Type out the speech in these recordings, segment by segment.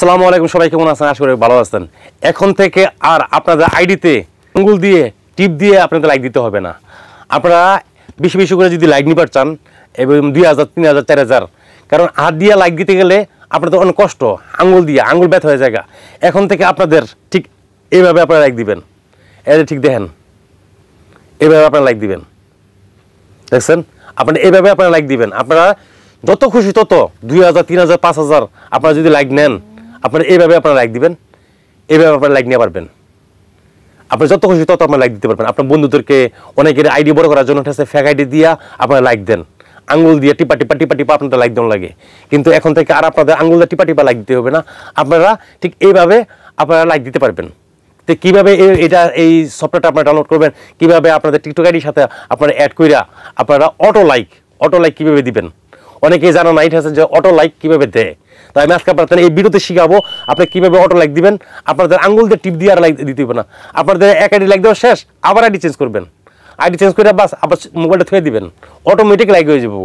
আসসালামু আলাইকুম, সবাই কেমন আছেন? আশা করি ভালো আছেন। এখন থেকে আর আপনাদের আইডিতে আঙ্গুল দিয়ে টিপ দিয়ে আপনাদের লাইক দিতে হবে না। আপনারা বেশি বেশি করে যদি লাইক নিতে চান এবং 2000, 3000, 4000, কারণ হাত দিয়ে লাইক দিতে গেলে আপনাদের অনেক কষ্ট, আঙ্গুল দিয়ে আঙ্গুল ব্যথা হয়ে যায়। এখন থেকে আপনাদের ঠিক এইভাবে আপনারা লাইক দিবেন। এই ঠিক দেখেন, এইভাবে আপনারা লাইক দিবেন। দেখছেন, আপনারা এইভাবে আপনারা লাইক দিবেন। আপনারা যত খুশি তত 2000, 3000, 5000 আপনারা যদি লাইক নেন, আপনারা এইভাবে আপনারা লাইক দিবেন। এইভাবে আপনারা লাইক নিয়ে পারবেন। আপনারা যত খুশি তত আপনারা লাইক দিতে পারবেন। আপনার বন্ধুদেরকে অনেকের আইডি বড় করার জন্য ফেক আইডি দিয়া আপনারা লাইক দেন, আঙ্গুল দিয়ে টিপা টিপা টিপা টিপা আপনাদের লাইক দেওয়া লাগে। কিন্তু এখন থেকে আর আপনাদের আঙ্গুল দিয়ে টিপা টিপা লাইক দিতে হবে না। আপনারা ঠিক এইভাবে আপনারা লাইক দিতে পারবেন। তো কীভাবে এই সফটওয়্যারটা আপনারা ডাউনলোড করবেন, কীভাবে আপনাদের টিকটক আইডির সাথে আপনারা অ্যাড কইরা আপনারা অটো লাইক কীভাবে দিবেন, অনেকেই জানা না। এটা আছে যে অটো লাইক কীভাবে দেয়। তাই আমি আজকে আপনাদের এই ভিডিওতে শিখাবো আপনি কীভাবে অটো লাইক দিবেন। আপনাদের আঙ্গুল দিয়ে টিপ দিয়ে আর লাইক দিতে হবে না। আপনাদের এক আইডি লাইক দেওয়া শেষ, আবার আইডি চেঞ্জ করবেন। আইডি চেঞ্জ করে বাস আবার মোবাইলটা থুয়ে দিবেন, অটোমেটিক লাইক হয়ে যাবো।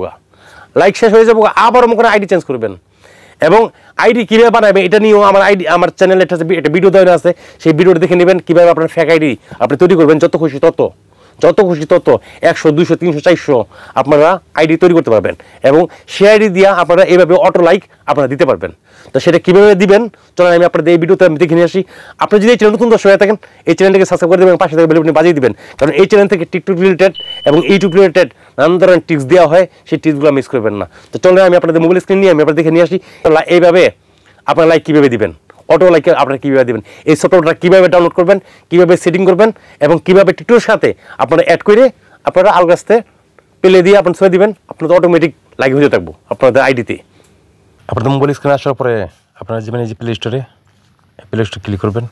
লাইক শেষ হয়ে যাবো, আবার মনে আইডি চেঞ্জ করবেন। এবং আইডি কীভাবে বানাবেন এটা নিয়েও আমার চ্যানেলে একটা ভিডিও দেওয়া আছে, সেই ভিডিওটা দেখে নেবেন কীভাবে আপনার ফেক আইডি আপনি তৈরি করবেন। যত খুশি তত 100, 200, 300, 400 আপনারা আইডি তৈরি করতে পারবেন এবং সেই আইডি দিয়ে আপনারা এইভাবে অটো লাইক আপনারা দিতে পারবেন। তো সেটা কীভাবে দিবেন চলেন আমি আপনাদের এই ভিডিওতে আমি দেখে নিয়ে আসি। আপনি যদি এই চ্যানেল নতুন দর্শক হয়ে থাকেন, এই চ্যানেলটাকে সাবস্ক্রাইব করে দেবেন, পাশে থেকে বেল বাটন বাজিয়ে দিবেন। কারণ এই চ্যানেল থেকে টিকটক রিলেটেড এবং ইউটিউব রিলেটেড নানান ধরনের টিপস দেওয়া হয়, সেই টিপসগুলো মিস করবেন না। তো চলেন আমি আপনাদের মোবাইল স্ক্রিন নিয়ে আমি আপনাদের দেখে নিয়ে আসি এইভাবে আপনারা লাইক কীভাবে দিবেন, অটো লাইক আপনারা কীভাবে দেবেন, এই সফটওয়্যারটা কীভাবে ডাউনলোড করবেন, কীভাবে সেটিং করবেন এবং কীভাবে টিকটকের সাথে আপনারা অ্যাড করে আপনারা আলগাস্তে পেলে দিয়ে আপনার ছবি দিবেন। আপনাদের অটোমেটিক লাইক হয়ে থাকবো আপনাদের আইডিতে। আপনাদের মোবাইল স্ক্রিনে আসার পরে আপনারা যাবেন এই যে প্লে স্টোরে ক্লিক করবেন।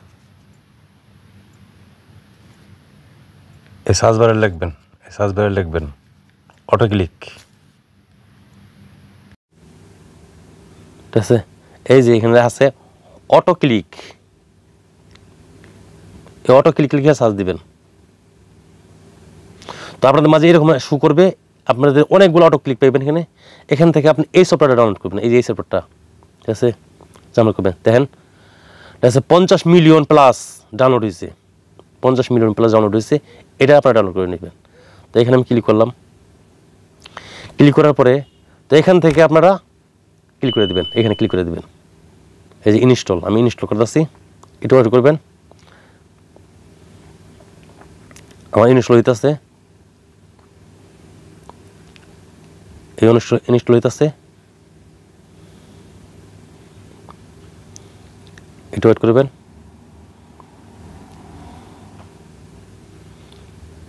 এই সার্চ বারে লিখবেন অটো ক্লিক। ঠিক আছে, এই যে এখানে আছে অটো ক্লিক, এই অটো ক্লিক লিখে সার্চ দিবেন। তো আপনাদের মাঝে এরকম শো করবে, আপনাদের অনেকগুলো অটো ক্লিক পাইবেন। এখান থেকে আপনি এই সফটওয়্যারটা ডাউনলোড করবেন। এই যে এই সফটওয়্যারটা, ঠিক আছে, ডাউনলোড করবেন। দেখেন ঠিক আছে, 50 মিলিয়ন প্লাস ডাউনলোড হয়েছে, 50 মিলিয়ন প্লাস ডাউনলোড হয়েছে। এটা আপনারা ডাউনলোড করে নেবেন। তো এখানে আমি ক্লিক করলাম। ক্লিক করার পরে তো এখান থেকে আপনারা ক্লিক করে দেবেন, এখানে ক্লিক করে দেবেন। এই যে ইনস্টল, আমি ইনস্টল করতেছি, এটা অর্ডার করবেন। আমার ইনস্টল হইতেছে, এই ইনস্টল হইতেছে, এটা ওয়েট করবেন।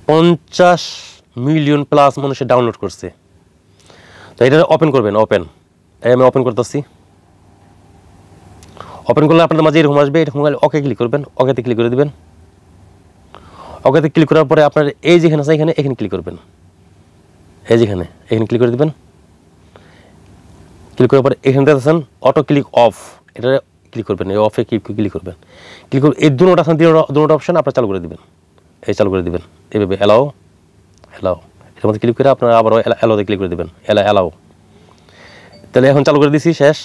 50 মিলিয়ন প্লাস মানুষের ডাউনলোড করছে। তো এটা ওপেন করবেন। আমি ওপেন করতেছি। ওপেন করলে আপনাদের মাঝে এরকম আসবে, এরকম ওকে ক্লিক করবেন, ওকেতে ক্লিক করে দেবেন। ওকেতে ক্লিক করার পরে আপনার এই যেখানে আছে এখানে ক্লিক করবেন। এই যেখানে এখানে ক্লিক করে দেবেন। ক্লিক করার পরে এখানে দেখেন অটো ক্লিক অফ, এটা ক্লিক করবেন। এই অফে ক্লিক করবেন। ক্লিক করে এই দুটো আছে, দুটো অপশন আপনারা চালু করে দেবেন। এই চালু করে দেবেন এইভাবে, অ্যালাও এর মধ্যে ক্লিক করে আপনারা আবারও অ্যালাওতে ক্লিক করে দেবেন। অ্যালাও, তাহলে এখন চালু করে দিছি, শেষ।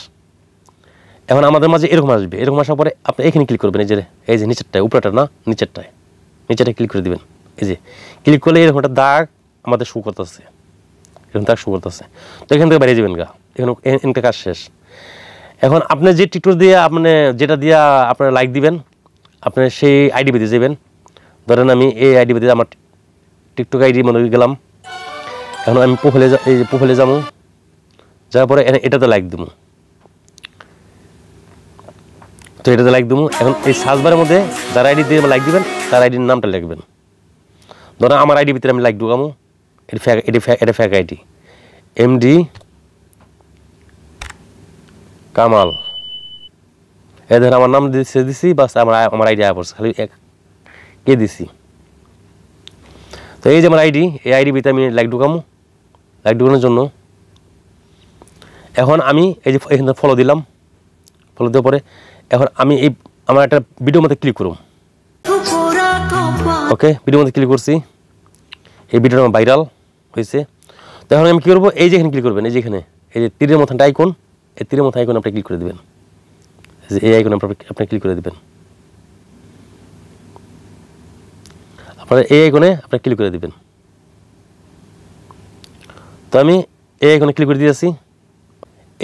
এখন আমাদের মাঝে এরকম আসবে, এরকম আসার পরে আপনি এখানে ক্লিক করবেন। এই যে নিচেরটায়, উপরেটা না, নিচেরটায় ক্লিক করে দেবেন। এই যে ক্লিক করলে এরকম একটা দাগ আমাদের শো করতেছে, এরকম দাগ শো করতেছে। তো এখান থেকে বাইরে যাবেন এখানে কাজ শেষ। এখন আপনি যে টিকটক দিয়ে আপনি যেটা দিয়ে আপনারা লাইক দিবেন, আপনি সেই আইডি বেঁধে যাবেন। ধরেন আমি এই আইডি বেঁধে আমার টিকটক আইডি মনে গেলাম। এখন আমি প্রোফাইলে যাবো, যাওয়ার পরে এটাতে লাইক দেবো। তো এটাতে লাইক দেবো। এখন এই সার্চ বারের মধ্যে যার আইডি দিয়ে লাইক দিবেন তার আইডির নামটা লিখবেন। ধরেন আমার আইডি ভিতরে আমি লাইক ঢুকামো, এটা ফেক আইডি, MD কামাল। এই ধরেন আমার নাম দিছি, বাস আমার আইডি আয়া পড়ছে, খালি কে দিছি। তো এই যে আমার আইডি, এই আইডি ভিতরে আমি লাইক ঢুকামো। লাইক ঢুকানোর জন্য এখন আমি এই যে এখানে ফলো দিলাম। ফলো দেওয়ার পরে এখন আমি আমার একটা ভিডিওর মধ্যে ক্লিক করুন। ওকে, ভিডিওর মধ্যে ক্লিক করছি, এই ভিডিওটা আমার ভাইরাল হয়েছে। তো এখন আমি কী করবো, এই যে এখানে ক্লিক করবেন। এই যে এখানে এই যে তীরের মতনটা আইকন, এই তীরের মতো আইকন আপনি ক্লিক করে দেবেন। যে এই আইকনে আপনি ক্লিক করে দিবেন। আপনারা এই আইকনে আপনি ক্লিক করে দিবেন। তো আমি এই আইকনে ক্লিক করে দিয়েছি।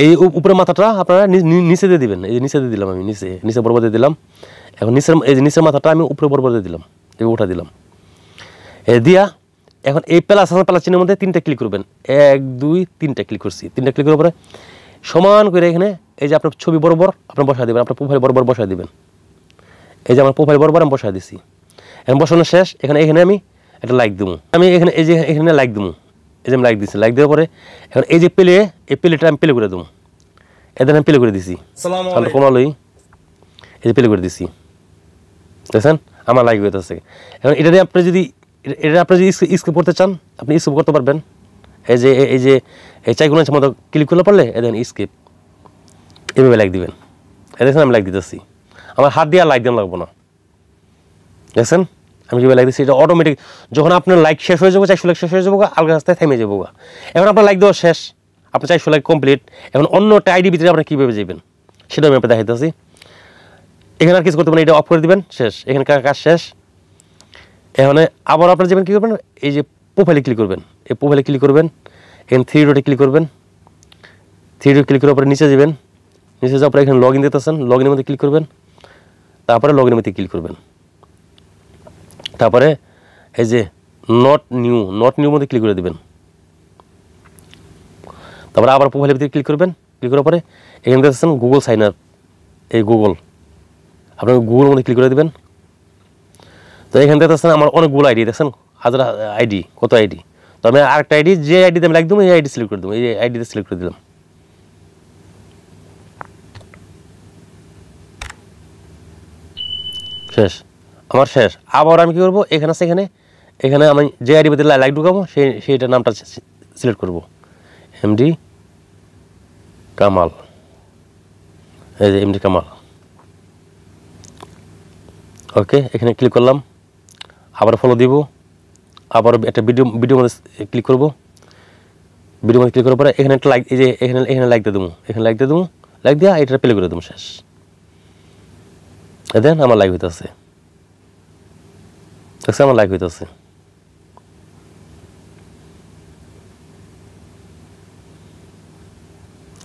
এই উপরের মাথাটা আপনারা নিচে দিয়ে দিবেন। এই যে নিচে দিয়ে দিলাম, আমি নিচে বরাবর দিয়ে দিলাম। এখন নিচের মাথাটা আমি উপরে বরাবর দিয়ে দিলাম, এই উঠা দিলাম। দিয়া এখন এই প্লাস চিহ্নের মধ্যে 3টা ক্লিক করবেন। 1 2 3টা ক্লিক করছি। 3টা ক্লিক করার পরে সমান করে এখানে এই যে আপনার ছবি বরাবর আপনি বসায় দিবেন, আপনার প্রোফাইল বরাবর বসায় দিবেন। এই যে আমার প্রোফাইল বরাবর আমি বসায় দিছি। এখন বসানো শেষ। এখানে আমি একটা লাইক দেবো। আমি এখানে লাইক দেবো। এই যে আমি লাইক দিচ্ছি। লাইক দেওয়ার পরে এখন এই যে এই প্লেটা আমি প্লে করে দেবো। এদের আমি প্লে করে দিছি। কমালই এই যে প্লে করে দিছি, দেখছেন আমার লাইক হইতেছে। এখন এটা আপনি যদি স্কিপ করতে চান আপনি স্কিপ করতে পারবেন। এই যে এই চাইগুলোর মতো ক্লিক করলে পারলে এদের স্কিপ এভাবে লাইক দিবেন। দেখছেন আমি লাইক দিতেছি, আমার হাত দিয়ে আর লাইক দেওয়া লাগবো না। দেখছেন আমি কীভাবে লাইক দিচ্ছি। এটা অটোমেটিক যখন আপনার লাইক শেষ হয়ে যাবো, 400 লাইক শেষ হয়ে যাবো, আলগা রাস্তায় থেমে যাবো। এখন আপনার লাইক দেওয়া শেষ, আপনার 400 লাইক কমপ্লিট। এখন অন্য একটা আইডি ভিতরে আপনি কীভাবে যাবেন সেটা আমি আপনার দেখাইতেছি। এখানে আর কিছু করতে পারেন, এটা অফ করে দিবেন, শেষ। এখানে কাজ শেষ। এখানে আবার আপনার যাবেন কী করবেন, এই যে প্রোফাইলে ক্লিক করবেন। এই প্রোফাইলে ক্লিক করবেন, এখানে 3 ডটে ক্লিক করবেন। 3 ডট ক্লিক করার পরে নিচে যাবেন। নিচে যাওয়ার পরে এখানে লগ ইন দিতেছেন, লগ ইনের মধ্যে ক্লিক করবেন। তারপরে লগ ইনের মধ্যে ক্লিক করবেন। তারপরে এই যে নট নিউ মধ্যে ক্লিক করে দেবেন। তারপরে আবার প্রোফাইলের ভিতরে ক্লিক করবেন। ক্লিক করার পরে এখানে দেখতেছেন গুগল সাইন আপ, এই গুগল আপনার গুগলের মধ্যে ক্লিক করে দেবেন। তো এখানে দেখতেছেন আমার অনেকগুলো আইডি, দেখছেন 1000 আইডি, কত আইডি। তো আমি আরেকটা আইডি, যে আইডিতে আমি লাইক দেবো এই আইডি সিলেক্ট করে দেবো। এই আইডিতে সিলেক্ট করে দিলাম, শেষ, আমার শেষ। আবার আমি কী করবো, এখানে আমি যে আইডি ভিতরে লাইক ঢুকাবো সেইটার নামটা সিলেক্ট করবো, এমডি কামাল। এই যে এমডি কামাল, ওকে। এখানে ক্লিক করলাম, আবার ফলো দিব। আবার একটা ভিডিও মধ্যে ক্লিক করবো। ভিডিও মধ্যে ক্লিক করার পরে এখানে একটা লাইক, এই যে এখানে লাইক দিয়ে দেবো। এখানে লাইক দিয়ে দেবো, লাইক দিয়ে এটা প্লে করে দেবো, শেষ। দেন আমার লাইক হইতেছে, দেখছে আমার লাইক হইতেছে।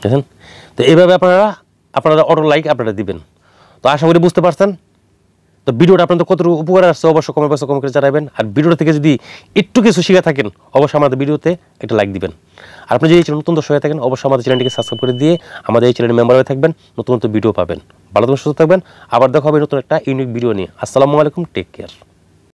দেখেন, তো এইভাবে আপনারা অটো লাইক আপনারা দিবেন। তো আশা করি বুঝতে পারছেন। তো ভিডিওটা আপনাদের কতটুকু উপকার আসছে অবশ্যই কমেন্ট বক্সে কমেন্ট করে জানাবেন। আর ভিডিওটা থেকে যদি একটু কিছু শিখে থাকেন অবশ্যই আমাদের ভিডিওতে একটা লাইক দিবেন। আর আপনি যদি এই চ্যানেল নতুন দর্শক হয়ে থাকেন অবশ্যই আমাদের চ্যানেলটিকে সাবস্ক্রাইব করে দিয়ে আমাদের এই চ্যানেলের মেম্বার হয়ে থাকবেন, নতুন ভিডিও পাবেন। ভালো থাকবেন, সুস্থ থাকবেন। আবার দেখা হবে নতুন একটা ইউনিক ভিডিও নিয়ে। আসসালামু আলাইকুম, টেক কেয়ার।